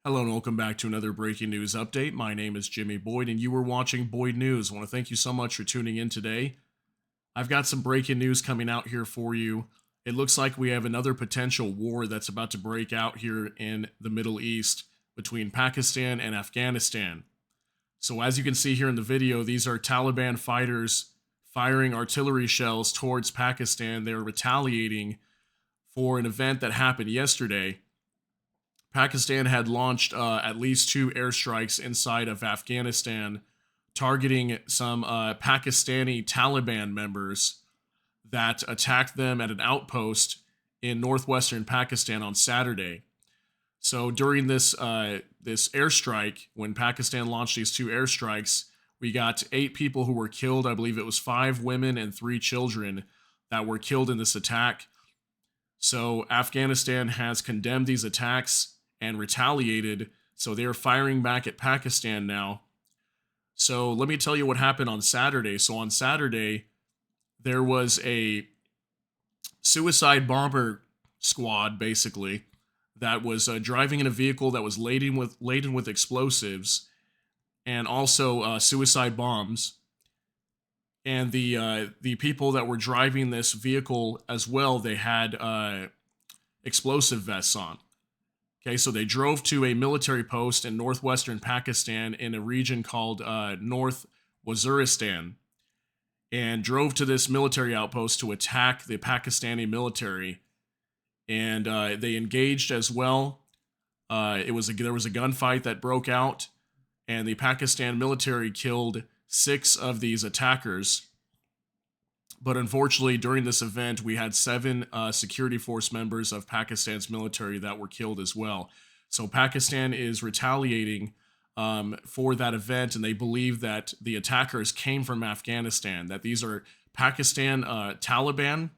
Hello and welcome back to another breaking news update. My name is Jimmy Boyd and you were watching Boyd News. I want to thank you so much for tuning in today. I've got some breaking news coming out here for you. It looks like we have another potential war that's about to break out here in the Middle East between Pakistan and Afghanistan. So as you can see here in the video, these are Taliban fighters firing artillery shells towards Pakistan. They're retaliating for an event that happened yesterday. Pakistan had launched at least two airstrikes inside of Afghanistan, targeting some Pakistani Taliban members that attacked them at an outpost in northwestern Pakistan on Saturday. So during this airstrike, when Pakistan launched these two airstrikes, we got 8 people who were killed. I believe it was 5 women and 3 children that were killed in this attack. So Afghanistan has condemned these attacks and retaliated, so they're firing back at Pakistan now. So let me tell you what happened on Saturday. So on Saturday, there was a suicide bomber squad, basically, that was driving in a vehicle that was laden with explosives and also suicide bombs. And the people that were driving this vehicle as well, they had explosive vests on. Okay, so they drove to a military post in northwestern Pakistan in a region called North Waziristan and drove to this military outpost to attack the Pakistani military. And they engaged as well. There was a gunfight that broke out, and the Pakistan military killed 6 of these attackers. But unfortunately, during this event, we had 7 security force members of Pakistan's military that were killed as well. So Pakistan is retaliating for that event, and they believe that the attackers came from Afghanistan, that these are Pakistan Taliban,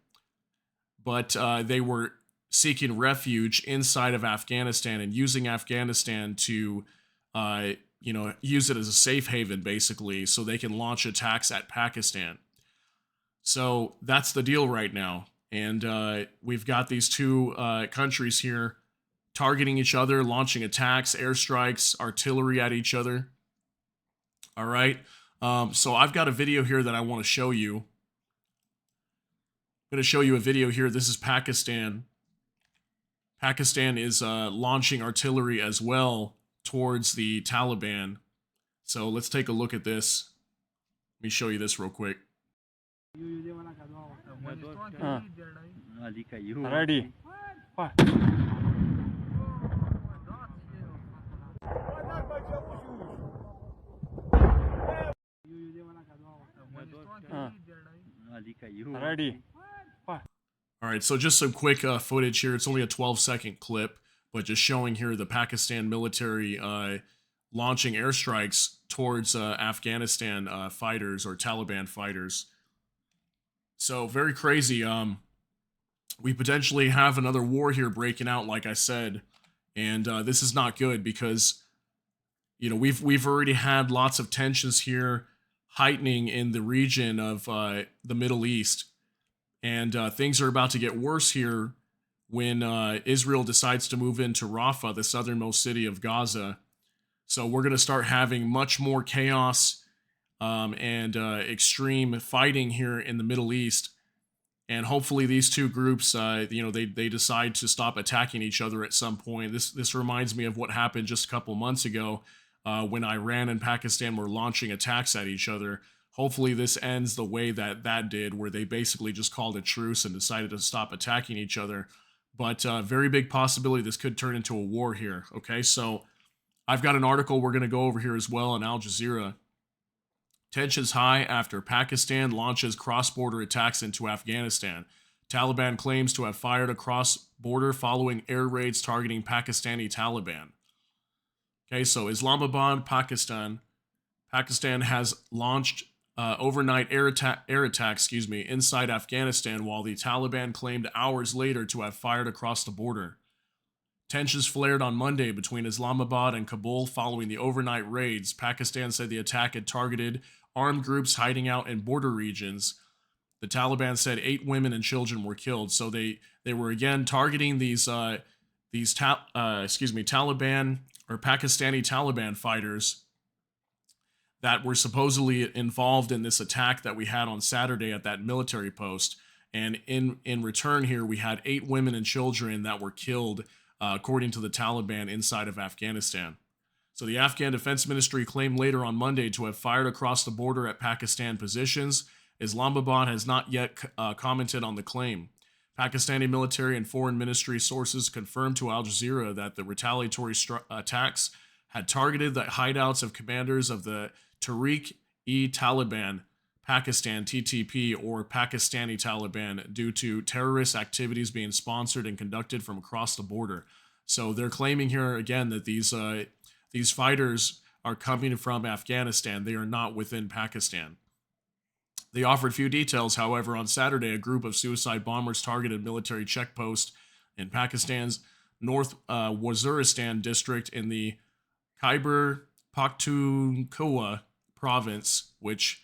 but they were seeking refuge inside of Afghanistan and using Afghanistan to, use it as a safe haven, basically, so they can launch attacks at Pakistan. So that's the deal right now. And we've got these two countries here targeting each other, launching attacks, airstrikes, artillery at each other. All right. So I've got a video here that I want to show you. I'm going to show you a video here. This is Pakistan. Pakistan is launching artillery as well towards the Taliban. So let's take a look at this. Let me show you this real quick. Ready. Ready. All right, so just some quick footage here. It's only a 12-second clip, but just showing here the Pakistan military launching airstrikes towards Afghanistan fighters or Taliban fighters. So very crazy. We potentially have another war here breaking out, like I said, and this is not good because we've already had lots of tensions here heightening in the region of the Middle East, and things are about to get worse here when Israel decides to move into Rafah, the southernmost city of Gaza. So we're going to start having much more chaos and extreme fighting here in the Middle East. And hopefully these two groups, they decide to stop attacking each other at some point. This reminds me of what happened just a couple months ago when Iran and Pakistan were launching attacks at each other. Hopefully this ends the way that did, where they basically just called a truce and decided to stop attacking each other. But very big possibility this could turn into a war here. Okay, so I've got an article we're going to go over here as well on Al Jazeera. Tensions high after Pakistan launches cross-border attacks into Afghanistan. Taliban claims to have fired across border following air raids targeting Pakistani Taliban. Okay, so Islamabad, Pakistan. Pakistan has launched overnight air attacks, inside Afghanistan, while the Taliban claimed hours later to have fired across the border. Tensions flared on Monday between Islamabad and Kabul following the overnight raids. Pakistan said the attack had targeted armed groups hiding out in border regions. The Taliban said 8 women and children were killed. So they were again targeting these Taliban or Pakistani Taliban fighters that were supposedly involved in this attack that we had on Saturday at that military post. And in return here, we had 8 women and children that were killed, according to the Taliban inside of Afghanistan. So the Afghan Defense Ministry claimed later on Monday to have fired across the border at Pakistan positions. Islamabad has not yet commented on the claim. Pakistani military and foreign ministry sources confirmed to Al Jazeera that the retaliatory attacks had targeted the hideouts of commanders of the Tehrik-e-Taliban Pakistan (TTP) or Pakistani Taliban due to terrorist activities being sponsored and conducted from across the border. So they're claiming here again that these fighters are coming from Afghanistan. They are not within Pakistan. They offered few details, however. On Saturday, a group of suicide bombers targeted military checkpost in Pakistan's North Waziristan district in the Khyber Pakhtunkhwa province, which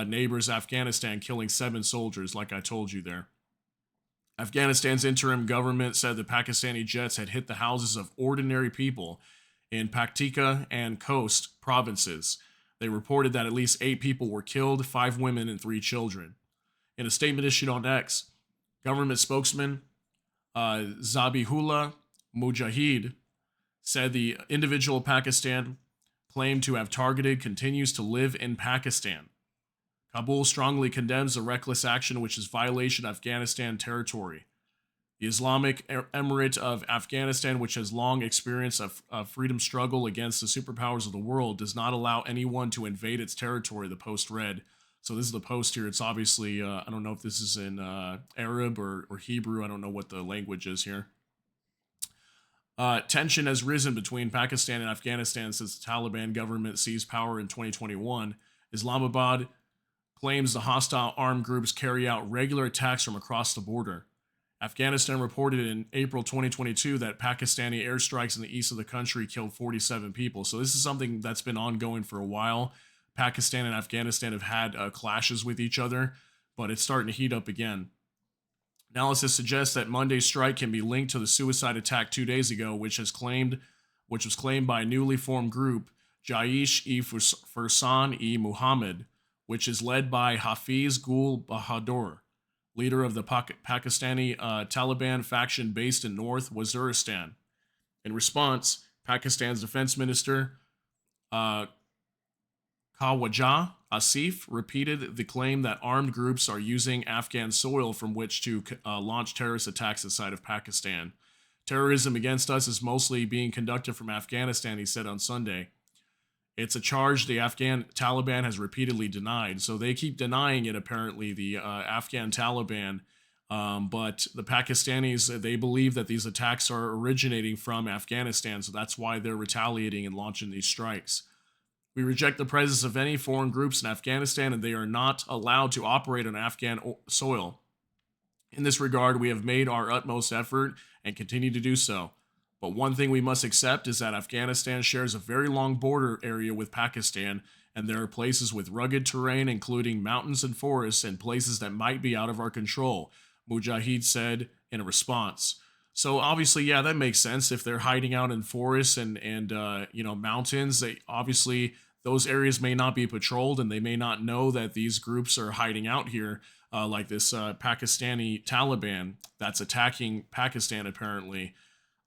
neighbors Afghanistan, killing 7 soldiers, like I told you there. Afghanistan's interim government said the Pakistani jets had hit the houses of ordinary people in Paktika and Khost provinces. They reported that at least 8 people were killed, 5 women and 3 children. In a statement issued on X, government spokesman Zabihullah Mujahid said the individual Pakistan claimed to have targeted continues to live in Pakistan. Kabul strongly condemns the reckless action, which is violation of Afghanistan territory. The Islamic Emirate of Afghanistan, which has long experienced a freedom struggle against the superpowers of the world, does not allow anyone to invade its territory, the Post read. So this is the Post here. It's obviously, I don't know if this is in Arab or Hebrew. I don't know what the language is here. Tension has risen between Pakistan and Afghanistan since the Taliban government seized power in 2021. Islamabad claims the hostile armed groups carry out regular attacks from across the border. Afghanistan reported in April 2022 that Pakistani airstrikes in the east of the country killed 47 people. So this is something that's been ongoing for a while. Pakistan and Afghanistan have had clashes with each other, but it's starting to heat up again. Analysis suggests that Monday's strike can be linked to the suicide attack 2 days ago, which was claimed by a newly formed group, Jaish-e-Fursan-e-Muhammad, which is led by Hafiz Gul Bahadur, leader of the Pakistani Taliban faction based in North Waziristan. In response, Pakistan's defense minister Khawajah Asif repeated the claim that armed groups are using Afghan soil from which to launch terrorist attacks inside of Pakistan. Terrorism against us is mostly being conducted from Afghanistan, he said on Sunday. It's a charge the Afghan Taliban has repeatedly denied. So they keep denying it, apparently, the Afghan Taliban. But the Pakistanis, they believe that these attacks are originating from Afghanistan. So that's why they're retaliating and launching these strikes. We reject the presence of any foreign groups in Afghanistan, and they are not allowed to operate on Afghan soil. In this regard, we have made our utmost effort and continue to do so. But one thing we must accept is that Afghanistan shares a very long border area with Pakistan, and there are places with rugged terrain, including mountains and forests, and places that might be out of our control, Mujahid said in a response. So obviously, yeah, that makes sense. If they're hiding out in forests and mountains, obviously those areas may not be patrolled, and they may not know that these groups are hiding out here, like this Pakistani Taliban that's attacking Pakistan apparently.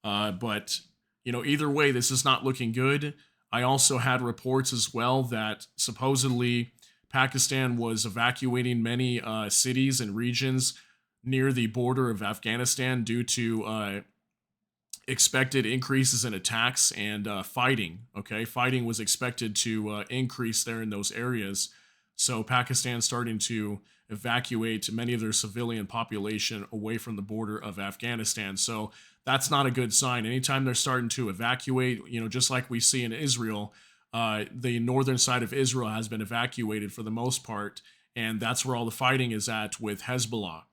But either way, this is not looking good. I also had reports as well that supposedly Pakistan was evacuating many cities and regions near the border of Afghanistan due to expected increases in attacks and fighting. Okay, fighting was expected to increase there in those areas. So Pakistan's starting to evacuate many of their civilian population away from the border of Afghanistan. So that's not a good sign. Anytime they're starting to evacuate, just like we see in Israel, the northern side of Israel has been evacuated for the most part, and that's where all the fighting is at with Hezbollah.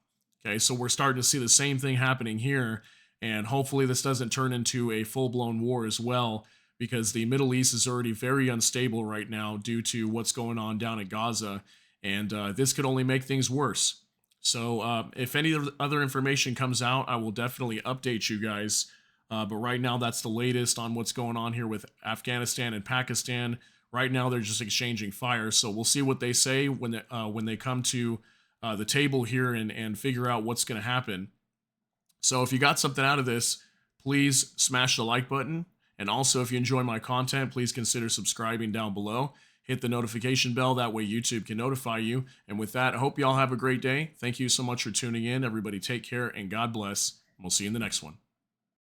Okay, so we're starting to see the same thing happening here, and hopefully this doesn't turn into a full-blown war as well, because the Middle East is already very unstable right now due to what's going on down in Gaza, and this could only make things worse. So if any other information comes out, I will definitely update you guys. But right now, that's the latest on what's going on here with Afghanistan and Pakistan. Right now, they're just exchanging fire. So we'll see what they say when they come to the table here and figure out what's going to happen. So if you got something out of this, please smash the like button. And also, if you enjoy my content, please consider subscribing down below. Hit the notification bell. That way YouTube can notify you. And with that, I hope you all have a great day. Thank you so much for tuning in. Everybody take care and God bless. And we'll see you in the next one.